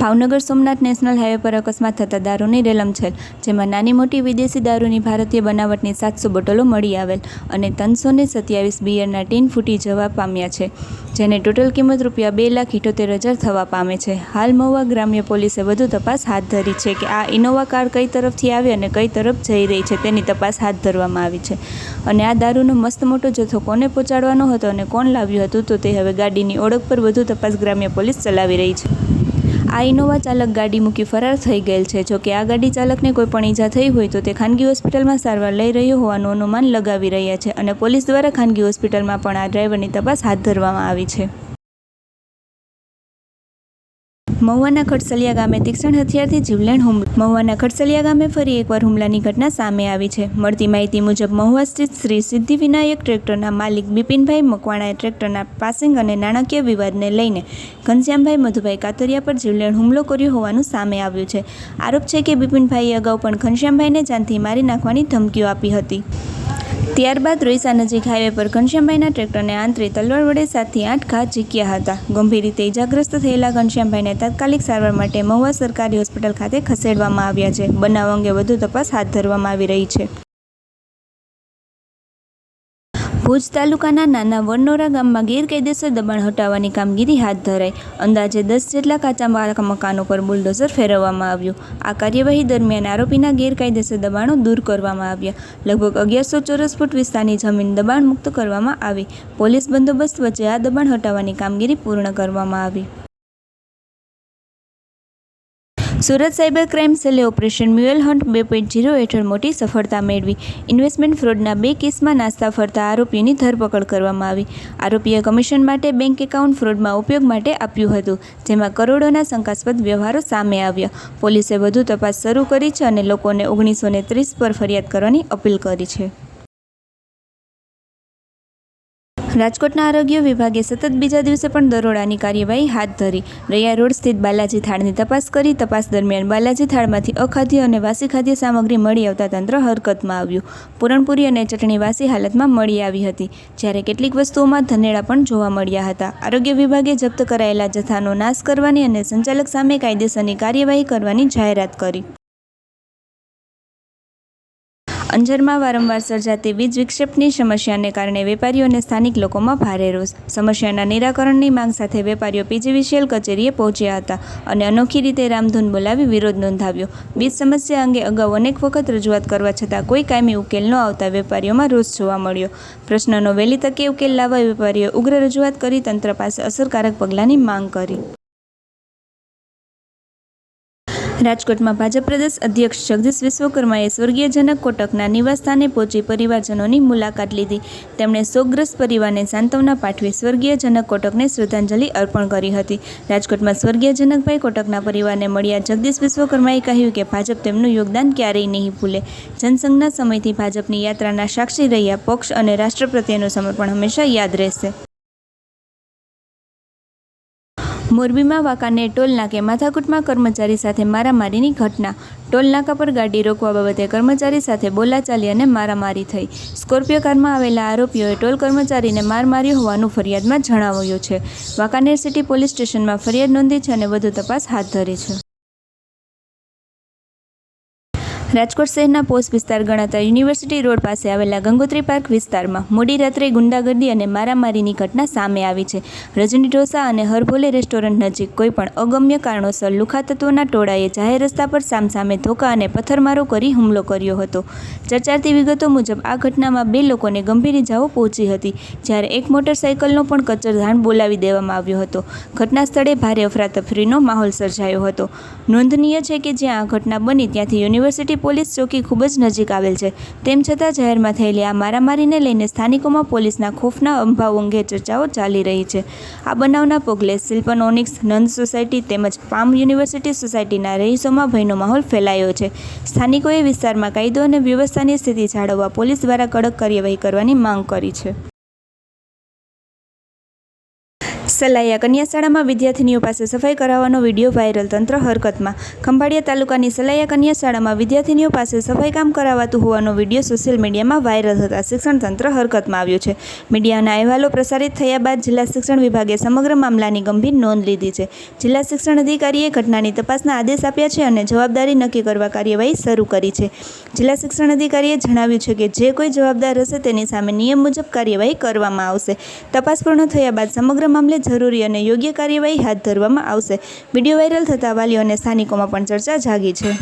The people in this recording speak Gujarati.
ભાવનગર સોમનાથ નેશનલ હાઈવે પર અકસ્માત થતાં દારૂની રેલમછેલ, જેમાં નાની મોટી વિદેશી દારૂની ભારતીય બનાવટની 700 બોટલો મળી આવેલ અને 327 બિયરના ટીન ફૂટી જવા પામ્યા છે, જેની ટોટલ કિંમત ₹2,78,000 થવા પામે છે. હાલ મહુવા ગ્રામ્ય પોલીસે વધુ તપાસ હાથ ધરી છે કે આ ઇનોવા કાર કઈ તરફથી આવી અને કઈ તરફ જઈ રહી છે તેની તપાસ હાથ ધરવામાં આવી છે અને આ દારૂનો મસ્ત મોટો જથ્થો કોને પહોંચાડવાનો હતો અને કોણ લાવ્યું હતું તો તે હવે ગાડીની ઓળખ પર વધુ તપાસ ગ્રામ્ય પોલીસ ચલાવી રહી છે. આ ઇનોવા ચાલક ગાડી મૂકી ફરાર થઈ ગયેલ છે. જોકે આ ગાડી ચાલકને કોઈ પણ ઈજા થઈ હોય તો તે ખાનગી હોસ્પિટલમાં સારવાર લઈ રહ્યો હોવાનું અનુમાન લગાવી રહ્યા છે અને પોલીસ દ્વારા ખાનગી હોસ્પિટલમાં પણ આ ડ્રાઈવરની તપાસ હાથ ધરવામાં આવી છે. મહુવાના ખડસલિયા ગામે તીક્ષ્ણ હથિયારથી જીવલેણ હુમલો. મહુવાના ખડસલિયા ગામે ફરી એકવાર હુમલાની ઘટના સામે આવી છે. મળતી માહિતી મુજબ મહુવા સ્થિત શ્રી સિદ્ધિવિનાયક ટ્રેક્ટરના માલિક બિપિનભાઈ મકવાણાએ ટ્રેક્ટરના પાસિંગ અને નાણાકીય વિવાદને લઈને ઘનશ્યામભાઈ મધુભાઈ કાતરિયા પર જીવલેણ હુમલો કર્યો હોવાનું સામે આવ્યું છે. આરોપ છે કે બિપિનભાઈએ અગાઉ પણ ઘનશ્યામભાઈને જાનથી મારી નાખવાની ધમકીઓ આપી હતી. ત્યારબાદ રોઈસા નજીક હાઈવે પર ઘનશ્યામભાઈના ટ્રેક્ટરને આંતરે તલવાર વડે 7 થી 8 ઘા ઝીક્યા હતા. ગંભીર રીતે ઇજાગ્રસ્ત થયેલા ઘનશ્યામભાઈને તાત્કાલિક સારવાર માટે મહુવા સરકારી હોસ્પિટલ ખાતે ખસેડવામાં આવ્યા છે. બનાવ અંગે વધુ તપાસ હાથ ધરવામાં આવી રહી છે. ભુજ તાલુકાના નાના વડનોરા ગામમાં ગેરકાયદેસર દબાણ હટાવવાની કામગીરી હાથ ધરાઈ. અંદાજે 10 જેટલા કાચા મકાનો પર બુલડોઝર ફેરવવામાં આવ્યું. આ કાર્યવાહી દરમિયાન આરોપીના ગેરકાયદેસર દબાણો દૂર કરવામાં આવ્યા. લગભગ 1100 ચોરસ ફૂટ વિસ્તારની જમીન દબાણ મુક્ત કરવામાં આવી. પોલીસ બંદોબસ્ત વચ્ચે આ દબાણ હટાવવાની કામગીરી પૂર્ણ કરવામાં આવી. સુરત સાયબર ક્રાઇમ સેલે ઓપરેશન મ્યુઅલ હન્ટ 2.0 હેઠળ મોટી સફળતા મેળવી. ઇન્વેસ્ટમેન્ટ ફ્રોડના 2 કેસમાં નાસતા ફરતા આરોપીની ધરપકડ કરવામાં આવી. આરોપીએ કમિશન માટે બેંક એકાઉન્ટ ફ્રોડમાં ઉપયોગ માટે આપ્યું હતું, જેમાં કરોડોના શંકાસ્પદ વ્યવહારો સામે આવ્યા. પોલીસે વધુ તપાસ શરૂ કરી છે અને લોકોને 1930 પર ફરિયાદ કરવાની અપીલ કરી છે. રાજકોટના આરોગ્ય વિભાગે સતત બીજા દિવસે પણ દરોડાની કાર્યવાહી હાથ ધરી. રૈયા રોડ સ્થિત બાલાજી થાળની તપાસ કરી. તપાસ દરમિયાન બાલાજી થાળમાંથી અખાદ્ય અને વાસી ખાદ્ય સામગ્રી મળી આવતા તંત્ર હરકતમાં આવ્યું. પૂરણપૂરી અને ચટણી વાસી હાલતમાં મળી આવી હતી, જ્યારે કેટલીક વસ્તુઓમાં ધનેડા પણ જોવા મળ્યા હતા. આરોગ્ય વિભાગે જપ્ત કરાયેલા જથ્થાનો નાશ કરવાની અને સંચાલક સામે કાયદેસરની કાર્યવાહી કરવાની જાહેરાત કરી. અંજારમાં વારંવાર સર્જાતી વીજ વિક્ષેપની સમસ્યાને કારણે વેપારીઓ અને સ્થાનિક લોકોમાં ભારે રોષ. સમસ્યાના નિરાકરણની માંગ સાથે વેપારીઓ પીજીવીસીએલ કચેરીએ પહોંચ્યા હતા અને અનોખી રીતે રામધૂન બોલાવી વિરોધ નોંધાવ્યો. વીજ સમસ્યા અંગે અગાઉ અનેક વખત રજૂઆત કરવા છતાં કોઈ કાયમી ઉકેલ ન આવતા વેપારીઓમાં રોષ જોવા મળ્યો. પ્રશ્નનો વહેલી તકે ઉકેલ લાવવા વેપારીઓએ ઉગ્ર રજૂઆત કરી તંત્ર પાસે અસરકારક પગલાંની માંગ કરી. રાજકોટમાં ભાજપ પ્રદેશ અધ્યક્ષ જગદીશ વિશ્વકર્માએ સ્વર્ગીય જનક કોટકના નિવાસસ્થાને પહોંચી પરિવારજનોની મુલાકાત લીધી. તેમણે શોકગ્રસ્ત પરિવારને સાંત્વના પાઠવી સ્વર્ગીય જનક કોટકને શ્રદ્ધાંજલિ અર્પણ કરી હતી. રાજકોટમાં સ્વર્ગીય જનકભાઈ કોટકના પરિવારને મળ્યા જગદીશ વિશ્વકર્માએ કહ્યું કે ભાજપ તેમનું યોગદાન ક્યારેય નહીં ભૂલે. જનસંઘના સમયથી ભાજપની યાત્રાના સાક્ષી રહ્યા પક્ષ અને રાષ્ટ્ર પ્રત્યેનું સમર્પણ હંમેશા યાદ રહેશે. મોરબીમાં વાંકાનેર ટોલ નાકે માથાકૂટમાં કર્મચારી સાથે મારામારીની ઘટના. ટોલ નાકા પર ગાડી રોકવા બાબતે કર્મચારી સાથે બોલાચાલી અને મારામારી થઈ. સ્કોર્પિયો કારમાં આવેલા આરોપીઓએ ટોલ કર્મચારીને માર માર્યો હોવાનું ફરિયાદમાં જણાવાયું છે. વાંકાનેર સિટી પોલીસ સ્ટેશનમાં ફરિયાદ નોંધી છે અને વધુ તપાસ હાથ ધરી છે. રાજકોટ શહેરના પોશ વિસ્તાર ગણાતા યુનિવર્સિટી રોડ પાસે આવેલા ગંગોત્રી પાર્ક વિસ્તારમાં મોડી રાત્રે ગુંડાગર્દી અને મારામારીની ઘટના સામે આવી છે. રજની ઢોસા અને હરભોલે રેસ્ટોરન્ટ નજીક કોઈપણ અગમ્ય કારણોસર લુખ્ખા તત્વોના ટોળાએ જાહેર રસ્તા પર સામસામે ધોકા અને પથ્થરમારો કરી હુમલો કર્યો હતો. ચર્ચાતી વિગતો મુજબ આ ઘટનામાં 2 લોકોને ગંભીર ઇજાઓ પહોંચી હતી, જ્યારે એક મોટરસાઇકલનો પણ કચરધાણ બોલાવી દેવામાં આવ્યો હતો. ઘટના સ્થળે ભારે અફરાતફરીનો માહોલ સર્જાયો હતો. નોંધનીય છે કે જ્યાં આ ઘટના બની ત્યાંથી યુનિવર્સિટી પોલીસ ચોકી ખૂબ જ નજીક આવેલ છે. તેમ છતાં જાહેરમાં થયેલી આ મારામારીને લઈને સ્થાનિકોમાં પોલીસના ખોફના અભાવ અંગે ચર્ચાઓ ચાલી રહી છે. આ બનાવના પગલે શિલ્પન ઓનિક્સ, નંદ સોસાયટી તેમજ પામ યુનિવર્સિટી સોસાયટીના રહીશોમાં ભયનો માહોલ ફેલાયો છે. સ્થાનિકોએ વિસ્તારમાં કાયદો અને વ્યવસ્થાની સ્થિતિ જાળવવા પોલીસ દ્વારા કડક કાર્યવાહી કરવાની માંગ કરી છે. સલાયા કન્યા શાળામાં વિદ્યાર્થીનીઓ પાસે સફાઈ કરાવવાનો વિડીયો વાયરલ, તંત્ર હરકતમાં. ખંભાળિયા તાલુકાની સલાયા કન્યા શાળામાં વિદ્યાર્થીનીઓ પાસે સફાઈ કામ કરાવાતું હોવાનો વિડીયો સોશિયલ મીડિયામાં વાયરલ થતાં શિક્ષણ તંત્ર હરકતમાં આવ્યું છે. મીડિયાના અહેવાલો પ્રસારિત થયા બાદ જિલ્લા શિક્ષણ વિભાગે સમગ્ર મામલાની ગંભીર નોંધ લીધી છે. જિલ્લા શિક્ષણ અધિકારીએ ઘટનાની તપાસના આદેશ આપ્યા છે અને જવાબદારી નક્કી કરવા કાર્યવાહી શરૂ કરી છે. જિલ્લા શિક્ષણ અધિકારીએ જણાવ્યું છે કે જે કોઈ જવાબદાર હશે તેની સામે નિયમ મુજબ કાર્યવાહી કરવામાં આવશે. તપાસ પૂર્ણ થયા બાદ સમગ્ર મામલે જરૂરી અને યોગ્ય કાર્યવાહી હાથ ધરવામાં આવશે. વિડીયો વાયરલ થતાં વાલીઓ અને સ્થાનિકોમાં પણ ચર્ચા જાગી છે.